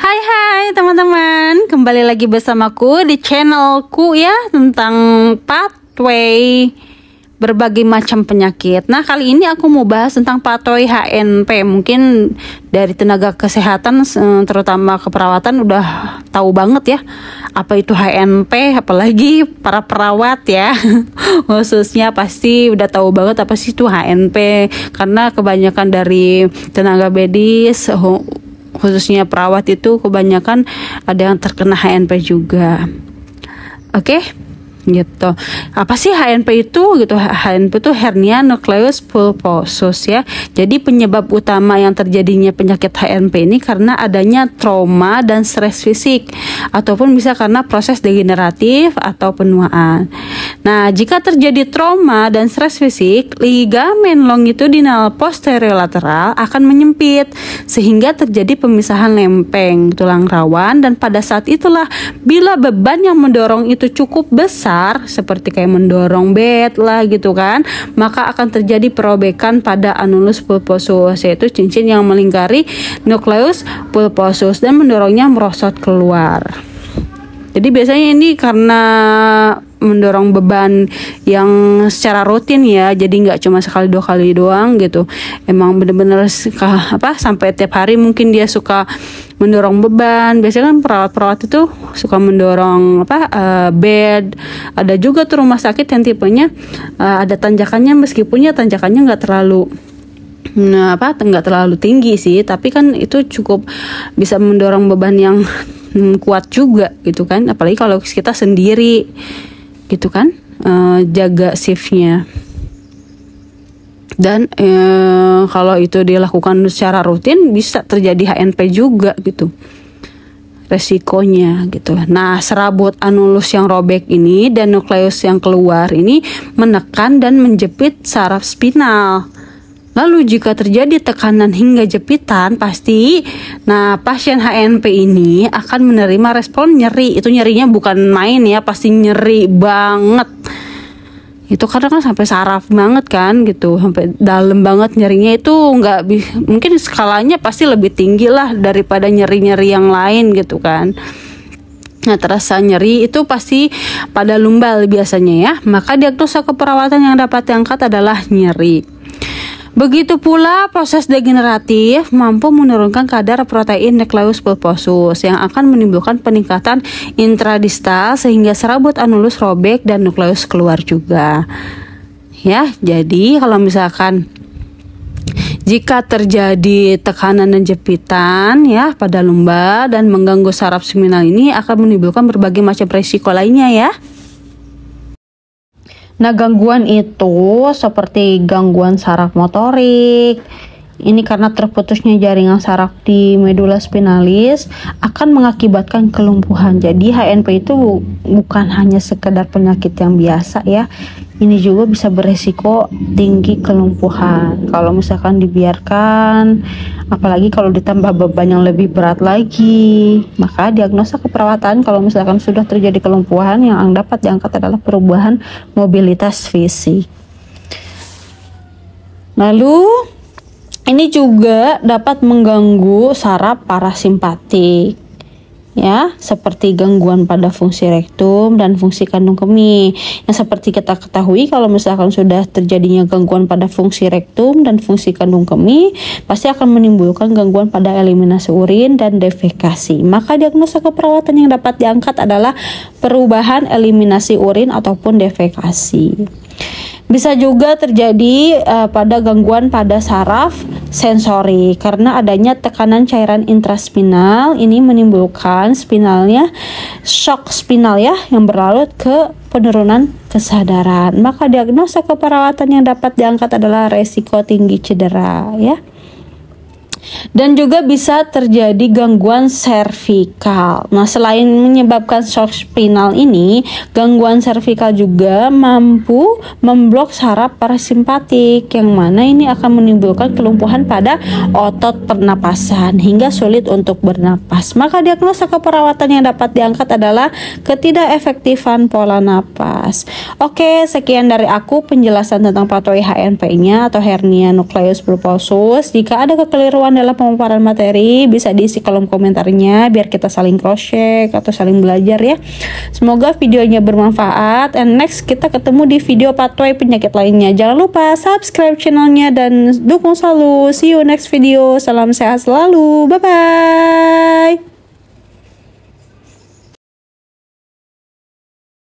Hai hai teman-teman, kembali lagi bersamaku di channelku ya tentang pathway berbagai macam penyakit. Nah, kali ini aku mau bahas tentang pathway HNP. Mungkin dari tenaga kesehatan terutama keperawatan udah tahu banget ya apa itu HNP, apalagi para perawat ya khususnya pasti udah tahu banget apa sih itu HNP, karena kebanyakan dari tenaga medis khususnya perawat itu kebanyakan ada yang terkena HNP juga. Oke, gitu. Apa sih HNP itu? Gitu. HNP itu hernia nucleus pulposus ya. Jadi penyebab utama yang terjadinya penyakit HNP ini karena adanya trauma dan stres fisik, ataupun bisa karena proses degeneratif atau penuaan. Nah, jika terjadi trauma dan stres fisik, ligamen longitudinal posterolateral akan menyempit sehingga terjadi pemisahan lempeng tulang rawan, dan pada saat itulah bila beban yang mendorong itu cukup besar seperti kayak mendorong bed lah gitu kan, maka akan terjadi perobekan pada annulus pulposus, yaitu cincin yang melingkari nucleus pulposus dan mendorongnya merosot keluar. Jadi biasanya ini karena mendorong beban yang secara rutin ya, jadi nggak cuma sekali dua kali doang gitu. Emang bener-bener sampai tiap hari mungkin dia suka mendorong beban. Biasanya kan perawat-perawat itu suka mendorong bed. Ada juga tuh rumah sakit yang tipenya ada tanjakannya, meskipun ya tanjakannya nggak terlalu nggak terlalu tinggi sih, tapi kan itu cukup bisa mendorong beban yang kuat juga gitu kan, apalagi kalau kita sendiri gitu kan, jaga shiftnya. Dan kalau itu dilakukan secara rutin bisa terjadi HNP juga gitu resikonya gitu. Nah, serabut annulus yang robek ini dan nukleus yang keluar ini menekan dan menjepit saraf spinal. Lalu jika terjadi tekanan hingga jepitan, pasti pasien HNP ini akan menerima respon nyeri. Itu nyerinya bukan main ya, pasti nyeri banget. Itu karena kan sampai saraf banget kan gitu, sampai dalam banget nyerinya. Itu mungkin skalanya pasti lebih tinggi lah daripada nyeri-nyeri yang lain gitu kan. Nah, terasa nyeri itu pasti pada lumbal biasanya ya. Maka diagnosa keperawatan yang dapat diangkat adalah nyeri. Begitu pula proses degeneratif mampu menurunkan kadar protein nucleus pulposus yang akan menimbulkan peningkatan intradistal sehingga serabut annulus robek dan nukleus keluar juga. Ya, jadi kalau misalkan jika terjadi tekanan dan jepitan ya pada lumbar dan mengganggu saraf spinal, ini akan menimbulkan berbagai macam risiko lainnya ya. Nah, gangguan itu seperti gangguan saraf motorik. Ini karena terputusnya jaringan saraf di medula spinalis akan mengakibatkan kelumpuhan. Jadi HNP itu bukan hanya sekedar penyakit yang biasa ya. Ini juga bisa beresiko tinggi kelumpuhan kalau misalkan dibiarkan, apalagi kalau ditambah beban yang lebih berat lagi. Maka diagnosa keperawatan kalau misalkan sudah terjadi kelumpuhan yang dapat diangkat adalah perubahan mobilitas fisik. Lalu ini juga dapat mengganggu saraf parasimpatik ya, seperti gangguan pada fungsi rektum dan fungsi kandung kemih. Yang seperti kita ketahui, kalau misalkan sudah terjadinya gangguan pada fungsi rektum dan fungsi kandung kemih, pasti akan menimbulkan gangguan pada eliminasi urin dan defekasi. Maka diagnosa keperawatan yang dapat diangkat adalah perubahan eliminasi urin ataupun defekasi. Bisa juga terjadi pada gangguan pada saraf sensori karena adanya tekanan cairan intraspinal. Ini menimbulkan spinalnya shock spinal ya, yang berlarut ke penurunan kesadaran. Maka diagnosa keperawatan yang dapat diangkat adalah resiko tinggi cedera ya. Dan juga bisa terjadi gangguan servikal. Nah, selain menyebabkan shock spinal ini, gangguan servikal juga mampu memblok saraf parasimpatik, yang mana ini akan menimbulkan kelumpuhan pada otot pernapasan hingga sulit untuk bernapas. Maka diagnosa keperawatan yang dapat diangkat adalah ketidakefektifan pola napas. Oke, sekian dari aku penjelasan tentang pathway HNP-nya atau hernia nucleus pulposus. Jika ada kekeliruan dalam pemaparan materi bisa diisi kolom komentarnya biar kita saling cross check atau saling belajar ya. Semoga videonya bermanfaat, and next kita ketemu di video pathway penyakit lainnya. Jangan lupa subscribe channelnya dan dukung selalu. See you next video. Salam sehat selalu. Bye bye.